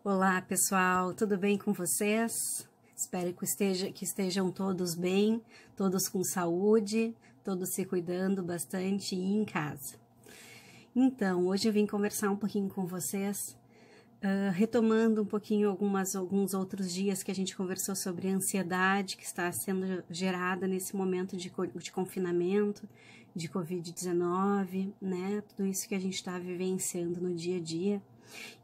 Olá pessoal, tudo bem com vocês? Espero que estejam todos bem, todos com saúde, todos se cuidando bastante e em casa. Então, hoje eu vim conversar um pouquinho com vocês, retomando um pouquinho alguns outros dias que a gente conversou sobre a ansiedade que está sendo gerada nesse momento de confinamento, de Covid-19, né? Tudo isso que a gente está vivenciando no dia a dia.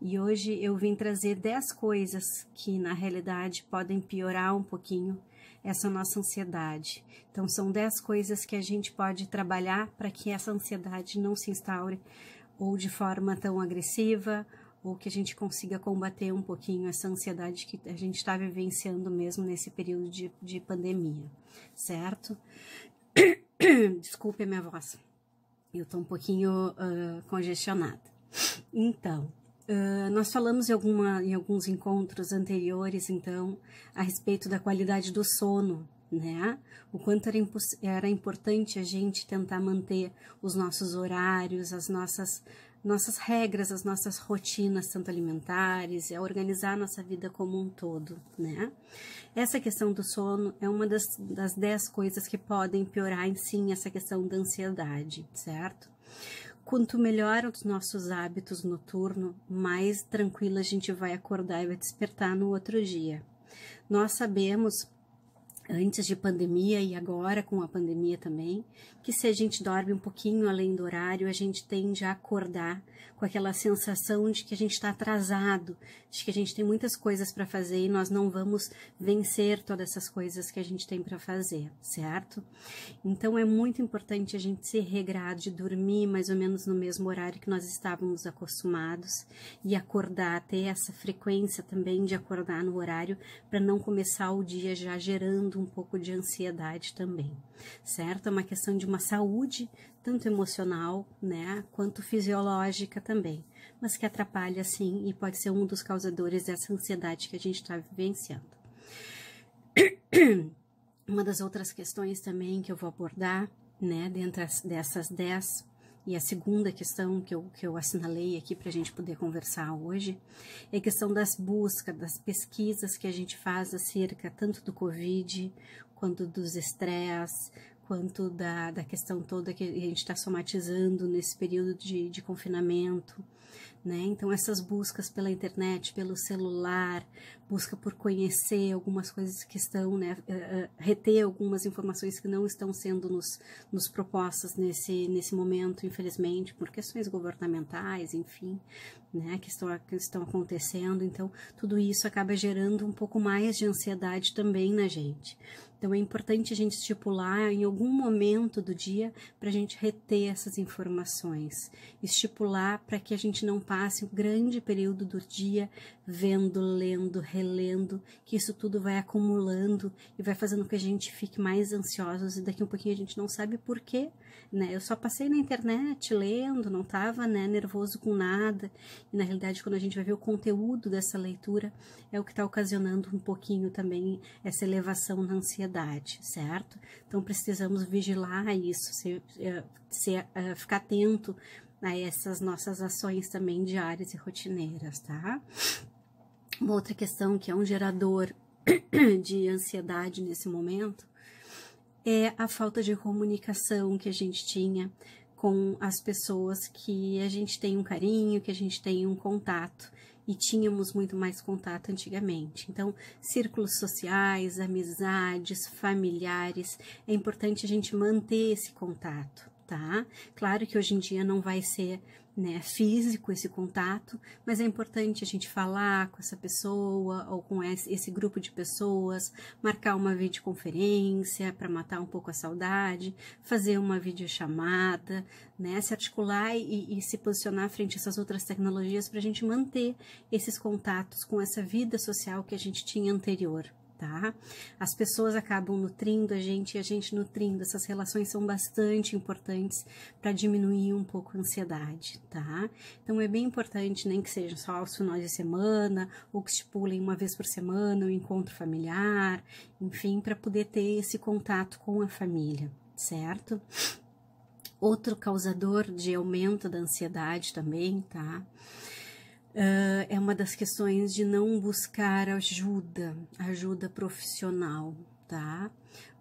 E hoje eu vim trazer 10 coisas que na realidade podem piorar um pouquinho essa nossa ansiedade. Então são 10 coisas que a gente pode trabalhar para que essa ansiedade não se instaure ou de forma tão agressiva, ou que a gente consiga combater um pouquinho essa ansiedade que a gente está vivenciando mesmo nesse período de pandemia, certo? Desculpe a minha voz, eu estou um pouquinho congestionada. Então, nós falamos em alguns encontros anteriores, então, a respeito da qualidade do sono, né? O quanto era importante a gente tentar manter os nossos horários, as nossas regras, as nossas rotinas, tanto alimentares, organizar a nossa vida como um todo, né? Essa questão do sono é uma das 10 coisas que podem piorar em si essa questão da ansiedade, certo? Quanto melhor os nossos hábitos noturnos, mais tranquila a gente vai acordar e vai despertar no outro dia. Nós sabemos, antes de pandemia e agora com a pandemia também, que se a gente dorme um pouquinho além do horário, a gente tende a acordar com aquela sensação de que a gente está atrasado, de que a gente tem muitas coisas para fazer e nós não vamos vencer todas essas coisas que a gente tem para fazer, certo? Então é muito importante a gente se regrar de dormir mais ou menos no mesmo horário que nós estávamos acostumados e acordar, ter essa frequência também de acordar no horário para não começar o dia já gerando um pouco de ansiedade também, certo? É uma questão de uma saúde, tanto emocional, né, quanto fisiológica também, mas que atrapalha sim e pode ser um dos causadores dessa ansiedade que a gente está vivenciando. Uma das outras questões também que eu vou abordar, né, dentro dessas 10, e a segunda questão que eu assinalei aqui para a gente poder conversar hoje, é a questão das buscas, das pesquisas que a gente faz acerca tanto do Covid, quanto dos estresses, quanto da questão toda que a gente está somatizando nesse período de confinamento, né? Então essas buscas pela internet, pelo celular, busca por conhecer algumas coisas que estão, né, reter algumas informações que não estão sendo nos propostas nesse momento, infelizmente, por questões governamentais, enfim, né, que estão acontecendo. Então tudo isso acaba gerando um pouco mais de ansiedade também na gente. Então é importante a gente estipular em algum momento do dia para a gente reter essas informações, estipular para que a gente não passe um grande período do dia vendo, lendo, relendo, que isso tudo vai acumulando e vai fazendo com que a gente fique mais ansiosos e daqui a um pouquinho a gente não sabe por quê, né? Eu só passei na internet lendo, não estava, né, nervoso com nada, e na realidade quando a gente vai ver o conteúdo dessa leitura é o que está ocasionando um pouquinho também essa elevação na ansiedade, certo? Então precisamos vigilar isso, ficar atento a essas nossas ações também diárias e rotineiras, tá? Uma outra questão que é um gerador de ansiedade nesse momento é a falta de comunicação que a gente tinha com as pessoas que a gente tem um carinho, que a gente tem um contato, e tínhamos muito mais contato antigamente. Então, círculos sociais, amizades, familiares, é importante a gente manter esse contato, tá? Claro que hoje em dia não vai ser, né, físico esse contato, mas é importante a gente falar com essa pessoa ou com esse grupo de pessoas, marcar uma videoconferência para matar um pouco a saudade, fazer uma videochamada, né, se articular e se posicionar frente a essas outras tecnologias para a gente manter esses contatos com essa vida social que a gente tinha anterior. Tá? As pessoas acabam nutrindo a gente e a gente nutrindo. Essas relações são bastante importantes para diminuir um pouco a ansiedade, tá? Então é bem importante, nem que sejam só aos finais de semana ou que estipulem uma vez por semana um encontro familiar, enfim, para poder ter esse contato com a família, certo? Outro causador de aumento da ansiedade também, tá? É uma das questões de não buscar ajuda profissional, tá?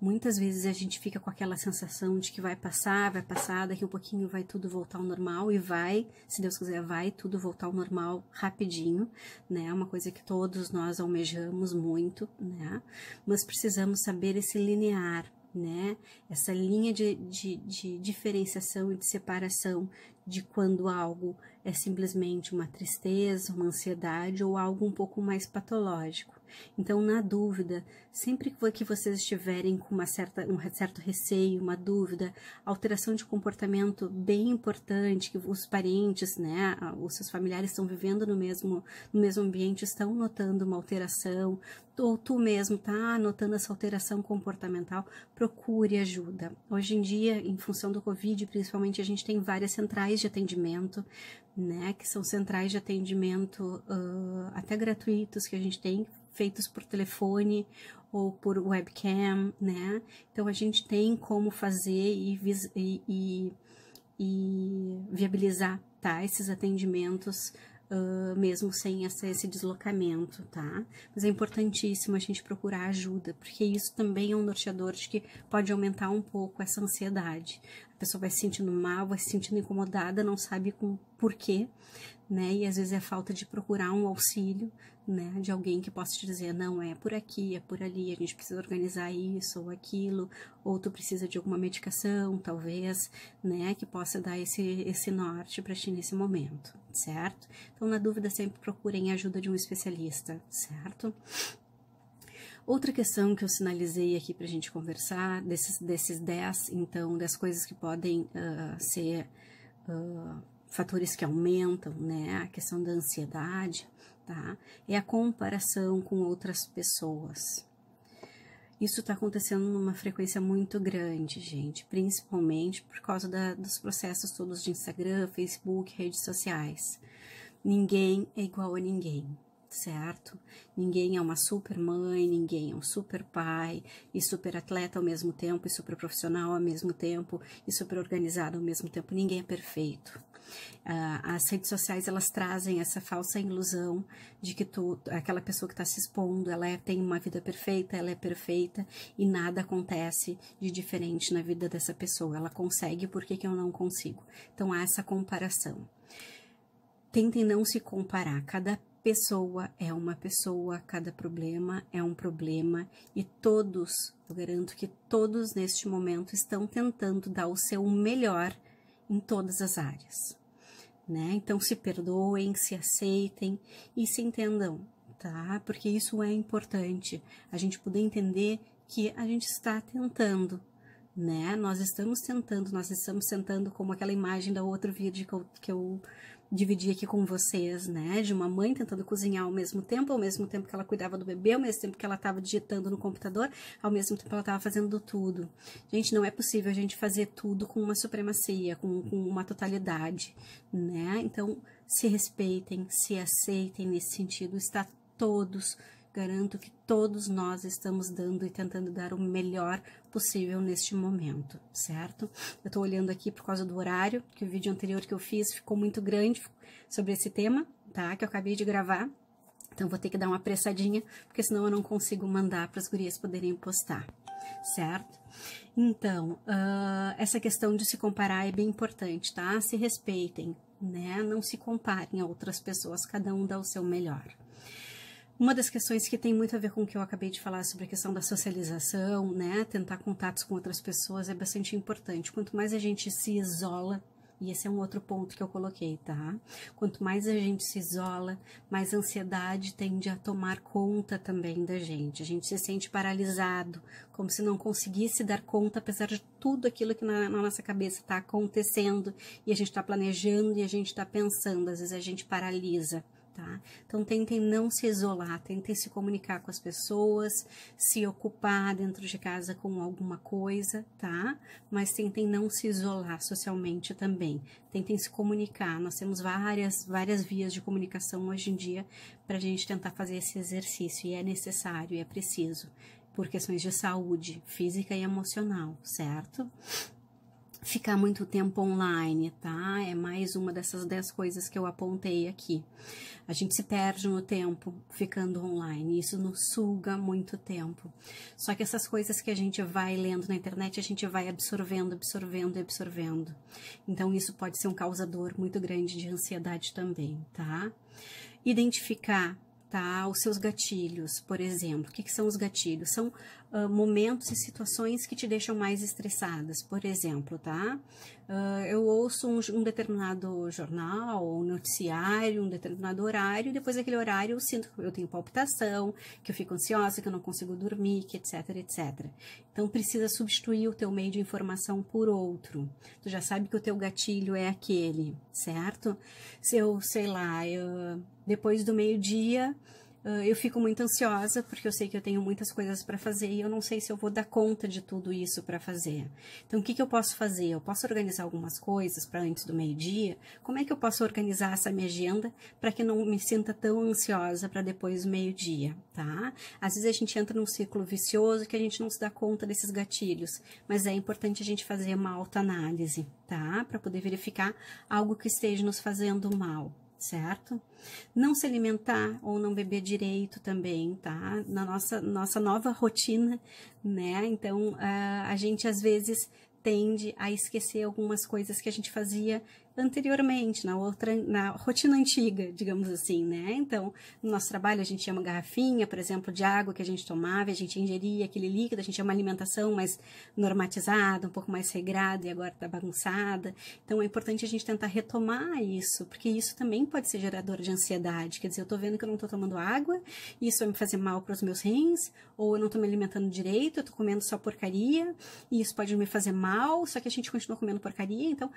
Muitas vezes a gente fica com aquela sensação de que vai passar, daqui um pouquinho vai tudo voltar ao normal, e vai, se Deus quiser, vai tudo voltar ao normal rapidinho, né? Uma coisa que todos nós almejamos muito, né? Mas precisamos saber esse linear, né? Essa linha de diferenciação e de separação de quando algo é simplesmente uma tristeza, uma ansiedade ou algo um pouco mais patológico. Então, na dúvida, sempre que vocês estiverem com um certo receio, uma dúvida, alteração de comportamento bem importante, que os parentes, né, os seus familiares estão vivendo no mesmo ambiente, estão notando uma alteração, ou tu mesmo tá notando essa alteração comportamental, procure ajuda. Hoje em dia, em função do Covid, principalmente, a gente tem várias centrais de atendimento, né, que são centrais de atendimento até gratuitos que a gente tem, feitos por telefone ou por webcam, né? Então a gente tem como fazer e viabilizar, tá, esses atendimentos mesmo sem esse deslocamento, tá? Mas é importantíssimo a gente procurar ajuda, porque isso também é um norteador de que pode aumentar um pouco essa ansiedade. A pessoa vai se sentindo mal, vai se sentindo incomodada, não sabe por quê, né? E às vezes é falta de procurar um auxílio, né? De alguém que possa te dizer, não, é por aqui, é por ali, a gente precisa organizar isso ou aquilo, ou tu precisa de alguma medicação, talvez, né? Que possa dar esse norte para ti nesse momento, certo? Então, na dúvida, sempre procurem a ajuda de um especialista, certo? Outra questão que eu sinalizei aqui para a gente conversar, desses 10, então, das coisas que podem ser fatores que aumentam, né, a questão da ansiedade, tá, é a comparação com outras pessoas. Isso está acontecendo numa frequência muito grande, gente, principalmente por causa dos processos todos de Instagram, Facebook, redes sociais. Ninguém é igual a ninguém, certo? Ninguém é uma super mãe, ninguém é um super pai, e super atleta ao mesmo tempo, e super profissional ao mesmo tempo, e super organizado ao mesmo tempo. Ninguém é perfeito. As redes sociais, elas trazem essa falsa ilusão de que aquela pessoa que está se expondo, ela tem uma vida perfeita, ela é perfeita, e nada acontece de diferente na vida dessa pessoa. Ela consegue, por que eu não consigo? Então, há essa comparação. Tentem não se comparar, cada pessoa é uma pessoa, cada problema é um problema, e todos, eu garanto que todos neste momento estão tentando dar o seu melhor em todas as áreas, né? Então se perdoem, se aceitem e se entendam, tá? Porque isso é importante, a gente poder entender que a gente está tentando, né? Nós estamos tentando, como aquela imagem da outro vídeo que eu dividi aqui com vocês, né, de uma mãe tentando cozinhar ao mesmo tempo que ela cuidava do bebê, ao mesmo tempo que ela estava digitando no computador, ao mesmo tempo ela estava fazendo tudo. Gente, não é possível a gente fazer tudo com uma supremacia, com uma totalidade, né? Então, se respeitem, se aceitem nesse sentido, garanto que todos nós estamos dando e tentando dar o melhor possível neste momento, certo? Eu tô olhando aqui por causa do horário, que o vídeo anterior que eu fiz ficou muito grande sobre esse tema, tá? Que eu acabei de gravar. Então, vou ter que dar uma apressadinha, porque senão eu não consigo mandar para as gurias poderem postar, certo? Então, essa questão de se comparar é bem importante, tá? Se respeitem, né? Não se comparem a outras pessoas, cada um dá o seu melhor. Uma das questões que tem muito a ver com o que eu acabei de falar sobre a questão da socialização, né, tentar contatos com outras pessoas é bastante importante. Quanto mais a gente se isola, e esse é um outro ponto que eu coloquei, tá? Quanto mais a gente se isola, mais a ansiedade tende a tomar conta também da gente. A gente se sente paralisado, como se não conseguisse dar conta, apesar de tudo aquilo que na nossa cabeça está acontecendo, e a gente está planejando, e a gente está pensando, às vezes a gente paralisa. Tá? Então, tentem não se isolar, tentem se comunicar com as pessoas, se ocupar dentro de casa com alguma coisa, tá? Mas tentem não se isolar socialmente também. Tentem se comunicar. Nós temos várias vias de comunicação hoje em dia para a gente tentar fazer esse exercício, e é necessário, e é preciso, por questões de saúde física e emocional, certo? ficar muito tempo online, tá? É mais uma dessas 10 coisas que eu apontei aqui. A gente se perde no tempo ficando online, isso nos suga muito tempo. Só que essas coisas que a gente vai lendo na internet, a gente vai absorvendo, absorvendo e absorvendo. Então, isso pode ser um causador muito grande de ansiedade também, tá? Identificar, tá, os seus gatilhos, por exemplo. O que são os gatilhos? São momentos e situações que te deixam mais estressadas, por exemplo, tá? Eu ouço um determinado jornal, um noticiário, um determinado horário, e depois daquele horário eu sinto que eu tenho palpitação, que eu fico ansiosa, que eu não consigo dormir, que etc, etc. Então, precisa substituir o teu meio de informação por outro. Tu já sabe que o teu gatilho é aquele, certo? Se eu, sei lá, depois do meio-dia, eu fico muito ansiosa, porque eu sei que eu tenho muitas coisas para fazer e eu não sei se eu vou dar conta de tudo isso para fazer. Então, o que eu posso fazer? Eu posso organizar algumas coisas para antes do meio-dia? Como é que eu posso organizar essa minha agenda para que eu não me sinta tão ansiosa para depois do meio-dia, tá? Às vezes a gente entra num ciclo vicioso que a gente não se dá conta desses gatilhos, mas é importante a gente fazer uma autoanálise, tá? Para poder verificar algo que esteja nos fazendo mal, certo? Não se alimentar ou não beber direito também, tá? Na nossa nova rotina, né? Então, a gente às vezes tende a esquecer algumas coisas que a gente fazia anteriormente, na rotina antiga, digamos assim, né? Então, no nosso trabalho a gente tinha uma garrafinha, por exemplo, de água que a gente tomava, a gente ingeria aquele líquido, a gente tinha uma alimentação mais normatizada, um pouco mais regrada e agora tá bagunçada. Então, é importante a gente tentar retomar isso, porque isso também pode ser gerador de ansiedade. Quer dizer, eu tô vendo que eu não tô tomando água, isso vai me fazer mal para os meus rins, ou eu não tô me alimentando direito, eu tô comendo só porcaria, e isso pode me fazer mal, só que a gente continua comendo porcaria, então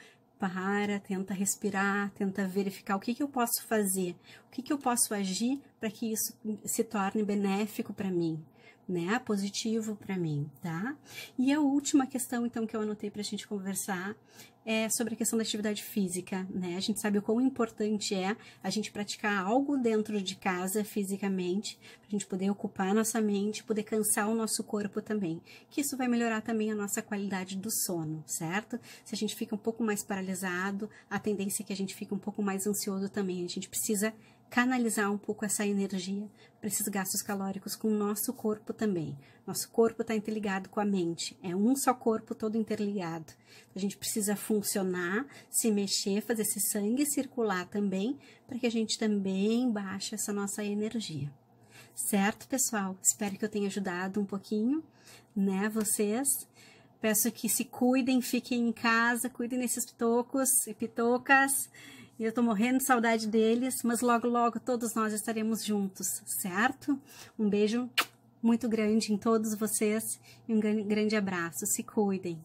tenta respirar, tenta verificar o que eu posso fazer, o que eu posso agir para que isso se torne benéfico para mim, né? Positivo para mim, tá? E a última questão, então, que eu anotei para a gente conversar é sobre a questão da atividade física, né? A gente sabe o quão importante é a gente praticar algo dentro de casa fisicamente, para a gente poder ocupar a nossa mente, poder cansar o nosso corpo também, que isso vai melhorar também a nossa qualidade do sono, certo? Se a gente fica um pouco mais paralisado, a tendência é que a gente fique um pouco mais ansioso também. A gente precisa canalizar um pouco essa energia para esses gastos calóricos com o nosso corpo também. Nosso corpo está interligado com a mente, é um só corpo todo interligado. A gente precisa funcionar, se mexer, fazer esse sangue circular também, para que a gente também baixe essa nossa energia. Certo, pessoal? Espero que eu tenha ajudado um pouquinho, né, vocês. Peço que se cuidem, fiquem em casa, cuidem desses pitocos e pitocas. Eu tô morrendo de saudade deles, mas logo, logo todos nós estaremos juntos, certo? Um beijo muito grande em todos vocês e um grande abraço. Se cuidem.